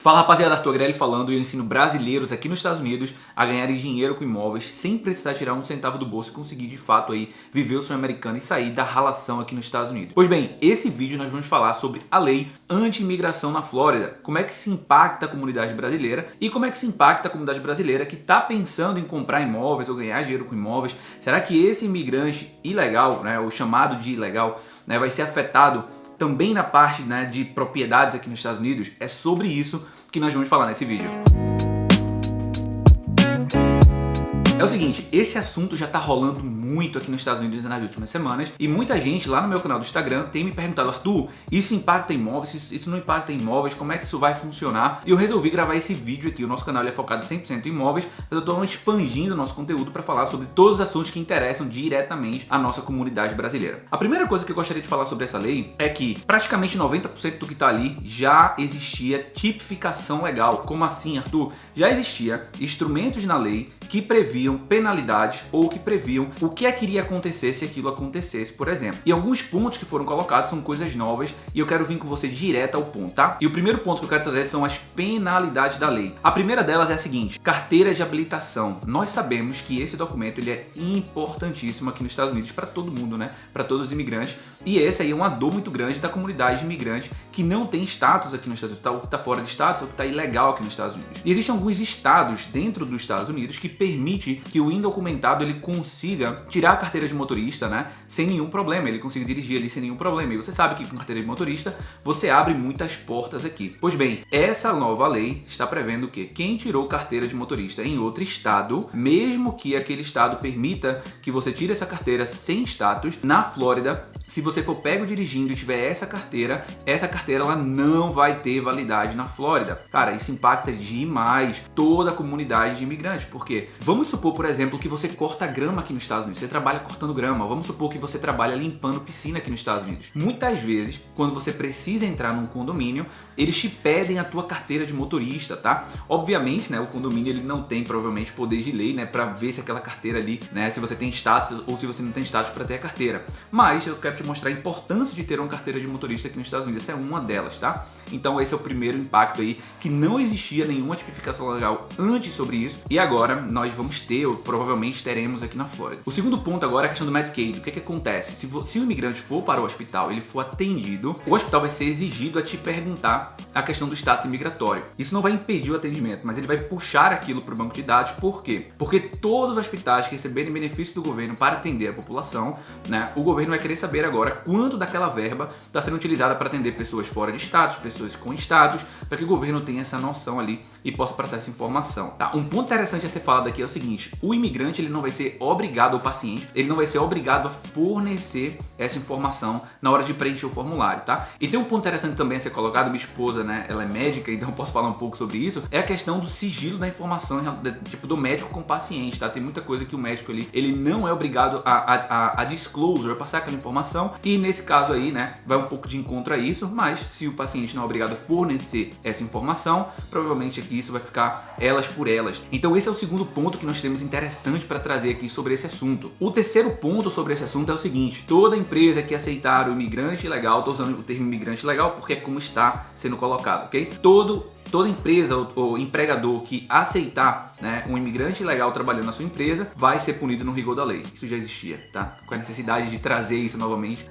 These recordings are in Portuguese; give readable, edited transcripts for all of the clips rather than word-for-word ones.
Fala rapaziada, Arthur Agrelli falando e eu ensino brasileiros aqui nos Estados Unidos a ganharem dinheiro com imóveis sem precisar tirar um centavo do bolso e conseguir de fato aí viver o sonho americano e sair da ralação aqui nos Estados Unidos. Pois bem, esse vídeo nós vamos falar sobre a lei anti-imigração na Flórida, como é que se impacta a comunidade brasileira e como é que se impacta a comunidade brasileira que está pensando em comprar imóveis ou ganhar dinheiro com imóveis. Será que esse imigrante ilegal, o chamado de ilegal, vai ser afetado também na parte de propriedades aqui nos Estados Unidos? É sobre isso que nós vamos falar nesse vídeo. É o seguinte, esse assunto já tá rolando muito aqui nos Estados Unidos nas últimas semanas e muita gente lá no meu canal do Instagram tem me perguntado: Arthur, isso impacta imóveis? Isso não impacta imóveis? Como é que isso vai funcionar? E eu resolvi gravar esse vídeo aqui. O nosso canal é focado 100% em imóveis, mas eu tô expandindo o nosso conteúdo para falar sobre todos os assuntos que interessam diretamente a nossa comunidade brasileira. A primeira coisa que eu gostaria de falar sobre essa lei é que praticamente 90% do que tá ali já existia tipificação legal. Como assim, Arthur? Já existia instrumentos na lei que previam penalidades ou que previam o que é que iria acontecer se aquilo acontecesse, por exemplo. E alguns pontos que foram colocados são coisas novas e eu quero vir com você direto ao ponto, tá? E o primeiro ponto que eu quero trazer são as penalidades da lei. A primeira delas é a seguinte: carteira de habilitação. Nós sabemos que esse documento ele é importantíssimo aqui nos Estados Unidos para todo mundo, para todos os imigrantes. E esse aí é uma dor muito grande da comunidade de imigrantes que não tem status aqui nos Estados Unidos, tá fora de status ou que tá ilegal aqui nos Estados Unidos. E existem alguns estados dentro dos Estados Unidos que permite que o indocumentado ele consiga tirar a carteira de motorista, sem nenhum problema, ele consiga dirigir ali sem nenhum problema. E você sabe que com carteira de motorista você abre muitas portas aqui. Pois bem, essa nova lei está prevendo que quem tirou carteira de motorista em outro estado, mesmo que aquele estado permita que você tire essa carteira sem status, na Flórida, se você for pego dirigindo e tiver essa carteira ela não vai ter validade na Flórida. Cara, isso impacta demais toda a comunidade de imigrantes, porque vamos supor, por exemplo, que você corta grama aqui nos Estados Unidos, você trabalha cortando grama, vamos supor que você trabalha limpando piscina aqui nos Estados Unidos. Muitas vezes, quando você precisa entrar num condomínio, eles te pedem a tua carteira de motorista, tá? Obviamente, o condomínio ele não tem provavelmente poder de lei, para ver se aquela carteira ali, se você tem status ou se você não tem status para ter a carteira. Mas eu quero te mostrar a importância de ter uma carteira de motorista aqui nos Estados Unidos. Essa é uma delas, tá? Então esse é o primeiro impacto aí, que não existia nenhuma tipificação legal antes sobre isso e agora nós vamos ter, ou provavelmente teremos aqui na Flórida. O segundo ponto agora é a questão do Medicaid. O que acontece? Se o imigrante for para o hospital, ele for atendido, o hospital vai ser exigido a te perguntar a questão do status imigratório. Isso não vai impedir o atendimento, mas ele vai puxar aquilo para o banco de dados. Por quê? Porque todos os hospitais que receberem benefício do governo para atender a população, o governo vai querer saber agora quanto daquela verba está sendo utilizada para atender pessoas fora de status, pessoas com status, para que o governo tenha essa noção ali e possa passar essa informação. Tá? Um ponto interessante a ser falado aqui é o seguinte: o imigrante ele não vai ser obrigado, o paciente, ele não vai ser obrigado a fornecer essa informação na hora de preencher o formulário, tá? E tem um ponto interessante também a ser colocado, minha esposa, ela é médica, então eu posso falar um pouco sobre isso, é a questão do sigilo da informação, tipo do médico com o paciente, tá? Tem muita coisa que o médico ele não é obrigado a disclosure, a passar aquela informação, e nesse caso aí, vai um pouco de encontro a isso, mas se o paciente não é obrigado a fornecer essa informação, provavelmente aqui isso vai ficar elas por elas. Então esse é o segundo ponto que nós temos interessante para trazer aqui sobre esse assunto. O terceiro ponto sobre esse assunto é o seguinte: toda empresa que aceitar o imigrante legal, estou usando o termo imigrante legal porque é como está sendo colocado, ok? Toda empresa ou empregador que aceitar um imigrante ilegal trabalhando na sua empresa vai ser punido no rigor da lei. Isso já existia, tá? Com a necessidade de trazer isso novamente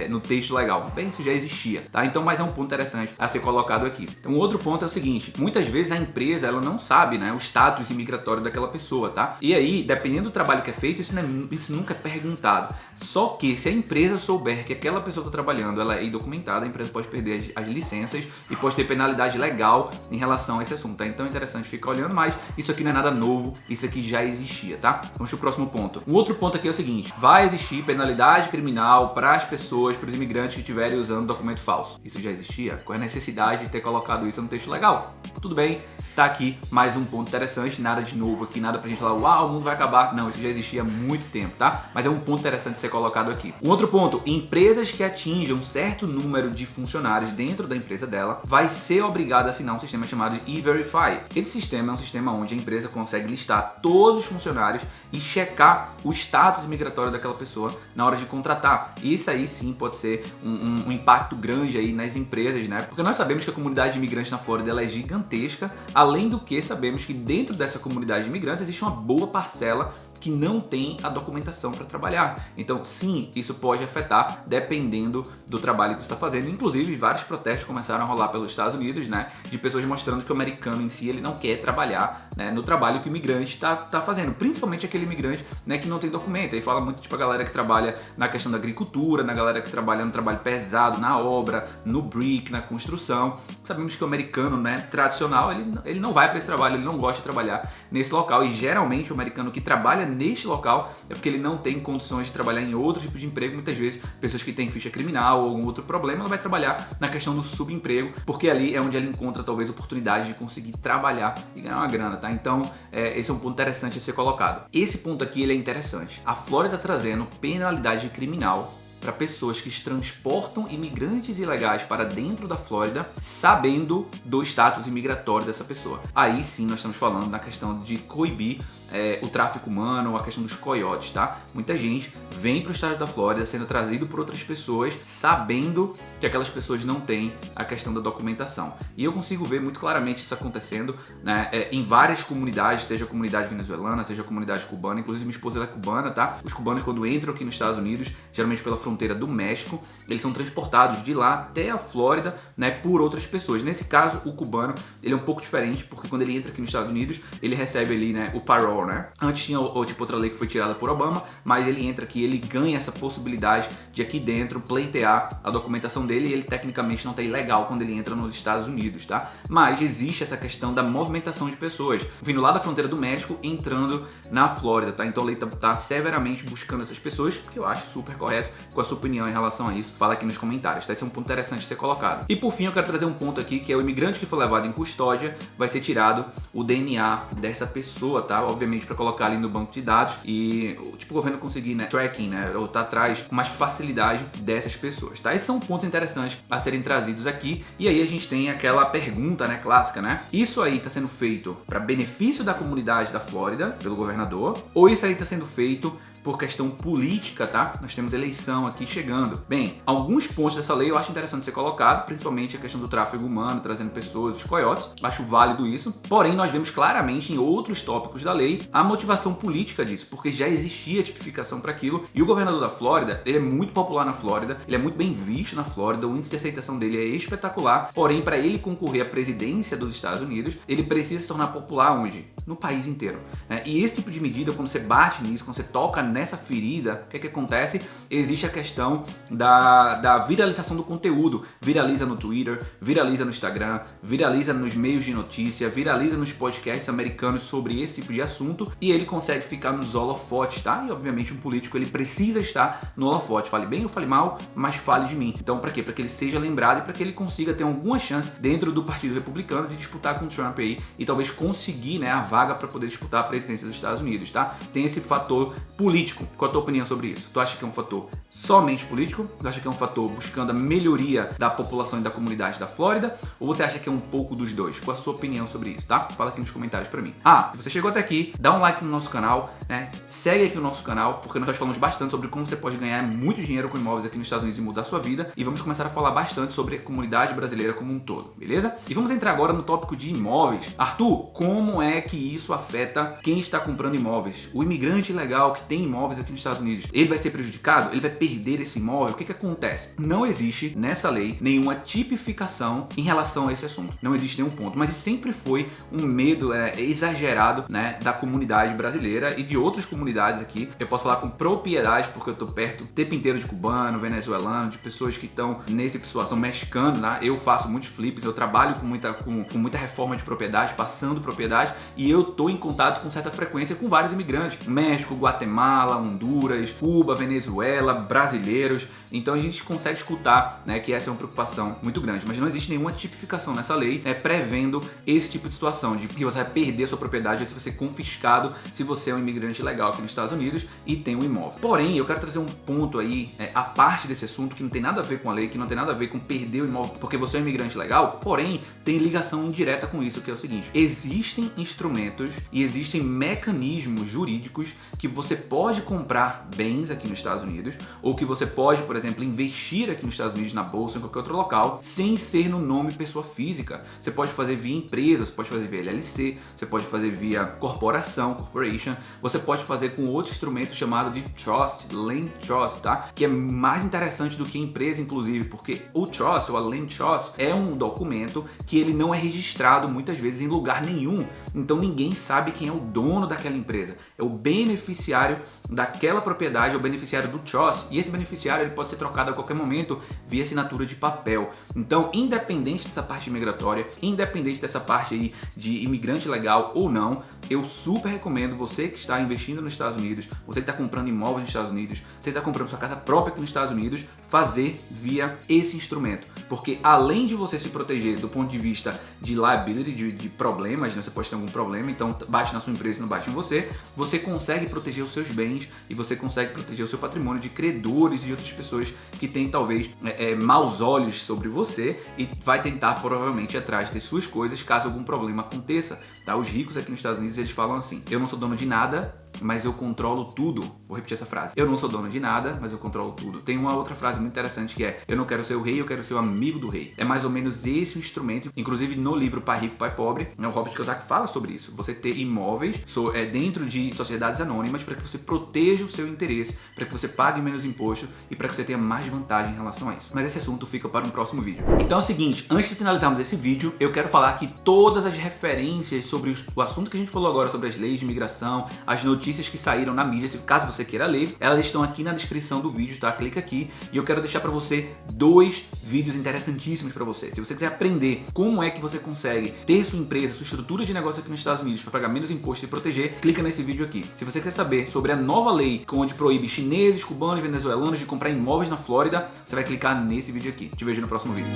no texto legal. Bem, isso já existia, tá? Então, mas é um ponto interessante a ser colocado aqui. Então, um outro ponto é o seguinte: muitas vezes a empresa ela não sabe o status imigratório daquela pessoa, tá? E aí, dependendo do trabalho que é feito, isso nunca é perguntado. Só que se a empresa souber que aquela pessoa que está trabalhando ela é indocumentada, a empresa pode perder as licenças e pode ter penalidade legal em relação a esse assunto, tá? Então é interessante ficar olhando, mas isso aqui não é nada novo, isso aqui já existia, tá? Vamos pro próximo ponto. Um outro ponto aqui é o seguinte: vai existir penalidade criminal para as pessoas, para os imigrantes que estiverem usando documento falso. Isso já existia? Qual é a necessidade de ter colocado isso no texto legal? Tudo bem, tá aqui mais um ponto interessante, nada de novo aqui, nada pra gente falar, uau, o mundo vai acabar. Não, isso já existia há muito tempo, tá? Mas é um ponto interessante de ser colocado aqui. Um outro ponto, empresas que atinjam um certo número de funcionários dentro da empresa dela, vai ser obrigada a assinar um sistema chamado de E-Verify. Esse sistema é um sistema onde a empresa consegue listar todos os funcionários e checar o status migratório daquela pessoa na hora de contratar. E isso aí sim pode ser um impacto grande aí nas empresas, né? Porque nós sabemos que a comunidade imigrante na Flórida ela é gigantesca, além do que sabemos que dentro dessa comunidade de imigrantes existe uma boa parcela que não tem a documentação para trabalhar. Então, sim, isso pode afetar dependendo do trabalho que você está fazendo. Inclusive, vários protestos começaram a rolar pelos Estados Unidos, né, de pessoas mostrando que o americano em si ele não quer trabalhar, né, no trabalho que o imigrante está fazendo, principalmente aquele imigrante, né, que não tem documento. Aí fala muito tipo a galera que trabalha na questão da agricultura, na galera que trabalha no trabalho pesado, na obra, no brick, na construção. Sabemos que o americano, né, tradicional, ele não vai para esse trabalho, ele não gosta de trabalhar nesse local, e geralmente o americano que trabalha neste local é porque ele não tem condições de trabalhar em outro tipo de emprego. Muitas vezes pessoas que têm ficha criminal ou algum outro problema, ela vai trabalhar na questão do subemprego, porque ali é onde ela encontra talvez oportunidade de conseguir trabalhar e ganhar uma grana, tá? Então esse é um ponto interessante a ser colocado. Esse ponto aqui ele é interessante. A Flórida está trazendo penalidade criminal para pessoas que transportam imigrantes ilegais para dentro da Flórida sabendo do status imigratório dessa pessoa. Aí sim nós estamos falando na questão de coibir o tráfico humano, a questão dos coiotes, tá? Muita gente vem para o estado da Flórida sendo trazido por outras pessoas sabendo que aquelas pessoas não têm a questão da documentação. E eu consigo ver muito claramente isso acontecendo, né, em várias comunidades, seja a comunidade venezuelana, seja a comunidade cubana. Inclusive minha esposa ela é cubana, tá? Os cubanos quando entram aqui nos Estados Unidos, geralmente pela fronteira do México, eles são transportados de lá até a Flórida, né, por outras pessoas. Nesse caso, o cubano, ele é um pouco diferente, porque quando ele entra aqui nos Estados Unidos, ele recebe ali, né, o parole, né? Antes tinha tipo outra lei que foi tirada por Obama, mas ele entra aqui, ele ganha essa possibilidade de aqui dentro pleitear a documentação dele, e ele tecnicamente não tá ilegal quando ele entra nos Estados Unidos, tá? Mas existe essa questão da movimentação de pessoas vindo lá da fronteira do México, entrando na Flórida, tá? Então a lei tá severamente buscando essas pessoas, que eu acho super correto. Com a sua opinião em relação a isso, fala aqui nos comentários, tá? Esse é um ponto interessante de ser colocado. E por fim, eu quero trazer um ponto aqui, que é o imigrante que foi levado em custódia, vai ser tirado o DNA dessa pessoa, tá? Obviamente para colocar ali no banco de dados e tipo, o governo conseguir, né, tracking, né, ou tá atrás com mais facilidade dessas pessoas, tá? Esses são pontos interessantes a serem trazidos aqui. E aí a gente tem aquela pergunta, né, clássica, né? Isso aí tá sendo feito para benefício da comunidade da Flórida, pelo governador, ou isso aí tá sendo feito por questão política, tá? Nós temos eleição aqui chegando. Bem, alguns pontos dessa lei eu acho interessante ser colocado, principalmente a questão do tráfego humano, trazendo pessoas, os coiotes. Acho válido isso. Porém, nós vemos claramente em outros tópicos da lei a motivação política disso, porque já existia tipificação para aquilo. E o governador da Flórida, ele é muito popular na Flórida, ele é muito bem visto na Flórida, o índice de aceitação dele é espetacular. Porém, para ele concorrer à presidência dos Estados Unidos, ele precisa se tornar popular onde? No país inteiro, né? E esse tipo de medida, quando você bate nisso, quando você toca nessa ferida, o que acontece? Existe a questão da viralização do conteúdo. Viraliza no Twitter, viraliza no Instagram, viraliza nos meios de notícia, viraliza nos podcasts americanos sobre esse tipo de assunto, e ele consegue ficar nos holofotes, tá? E obviamente um político ele precisa estar no holofote. Fale bem ou fale mal, mas fale de mim. Então para quê? Para que ele seja lembrado e para que ele consiga ter alguma chance dentro do Partido Republicano de disputar com o Trump aí e talvez conseguir, né, a vaga para poder disputar a presidência dos Estados Unidos, tá? Tem esse fator político. Qual a tua opinião sobre isso? Tu acha que é um fator somente político? Tu acha que é um fator buscando a melhoria da população e da comunidade da Flórida? Ou você acha que é um pouco dos dois? Qual a sua opinião sobre isso, tá? Fala aqui nos comentários pra mim. Se você chegou até aqui, dá um like no nosso canal, né? Segue aqui o nosso canal, porque nós falamos bastante sobre como você pode ganhar muito dinheiro com imóveis aqui nos Estados Unidos e mudar a sua vida. E vamos começar a falar bastante sobre a comunidade brasileira como um todo, beleza? E vamos entrar agora no tópico de imóveis. Arthur, como é que isso afeta quem está comprando imóveis? O imigrante ilegal que tem imóveis aqui nos Estados Unidos, ele vai ser prejudicado? Ele vai perder esse imóvel? O que acontece? Não existe nessa lei nenhuma tipificação em relação a esse assunto. Não existe nenhum ponto, mas sempre foi um medo exagerado, né, da comunidade brasileira e de outras comunidades aqui. Eu posso falar com propriedade porque eu tô perto o tempo inteiro de cubano, venezuelano, de pessoas que estão nessa situação, mexicano, né? Eu faço muitos flips, eu trabalho com muita reforma de propriedade, passando propriedade, e eu tô em contato com certa frequência com vários imigrantes, México, Guatemala, Guatemala, Honduras, Cuba, Venezuela, brasileiros. Então a gente consegue escutar, né, que essa é uma preocupação muito grande, mas não existe nenhuma tipificação nessa lei, né, prevendo esse tipo de situação, de que você vai perder a sua propriedade, ou que você vai ser confiscado se você é um imigrante legal aqui nos Estados Unidos e tem um imóvel. Porém, eu quero trazer um ponto aí, a parte desse assunto, que não tem nada a ver com a lei, que não tem nada a ver com perder o imóvel porque você é um imigrante legal, porém, tem ligação indireta com isso, que é o seguinte: existem instrumentos e existem mecanismos jurídicos que você pode comprar bens aqui nos Estados Unidos, ou que você pode, por exemplo, investir aqui nos Estados Unidos na bolsa, em qualquer outro local, sem ser no nome pessoa física. Você pode fazer via empresa, você pode fazer via LLC, você pode fazer via corporation, você pode fazer com outro instrumento chamado de trust, land trust, tá? Que é mais interessante do que empresa, inclusive, porque o trust, ou a land trust, é um documento que ele não é registrado muitas vezes em lugar nenhum, então ninguém sabe quem é o dono daquela empresa. É o beneficiário daquela propriedade, é o beneficiário do trust, e esse beneficiário ele pode ser trocado a qualquer momento via assinatura de papel. Então, independente dessa parte migratória, independente dessa parte aí de imigrante legal ou não, eu super recomendo você que está investindo nos Estados Unidos, você que está comprando imóveis nos Estados Unidos, você que está comprando sua casa própria aqui nos Estados Unidos, fazer via esse instrumento. Porque além de você se proteger do ponto de vista de liability, de problemas, né? Você pode ter algum problema, então bate na sua empresa e não bate em você, você consegue proteger os seus bens e você consegue proteger o seu patrimônio de credores e de outras pessoas que têm talvez maus olhos sobre você e vai tentar provavelmente ir atrás de suas coisas caso algum problema aconteça. Tá? Os ricos aqui nos Estados Unidos, eles falam assim: eu não sou dono de nada, mas eu controlo tudo. Vou repetir essa frase: eu não sou dono de nada, mas eu controlo tudo. Tem uma outra frase muito interessante que é: eu não quero ser o rei, eu quero ser o amigo do rei. É mais ou menos esse o instrumento. Inclusive no livro Pai Rico, Pai Pobre, o Robert Kiyosaki fala sobre isso. Você ter imóveis dentro de sociedades anônimas para que você proteja o seu interesse, para que você pague menos imposto e para que você tenha mais vantagem em relação a isso. Mas esse assunto fica para um próximo vídeo. Então é o seguinte, antes de finalizarmos esse vídeo, eu quero falar que todas as referências sobre o assunto que a gente falou agora, sobre as leis de imigração, as notícias que saíram na mídia, caso você queira ler, elas estão aqui na descrição do vídeo, tá? Clica aqui e eu quero deixar para você 2 vídeos interessantíssimos para você. Se você quiser aprender como é que você consegue ter sua empresa, sua estrutura de negócio aqui nos Estados Unidos para pagar menos imposto e proteger, clica nesse vídeo aqui. Se você quer saber sobre a nova lei onde proíbe chineses, cubanos e venezuelanos de comprar imóveis na Flórida, você vai clicar nesse vídeo aqui. Te vejo no próximo vídeo.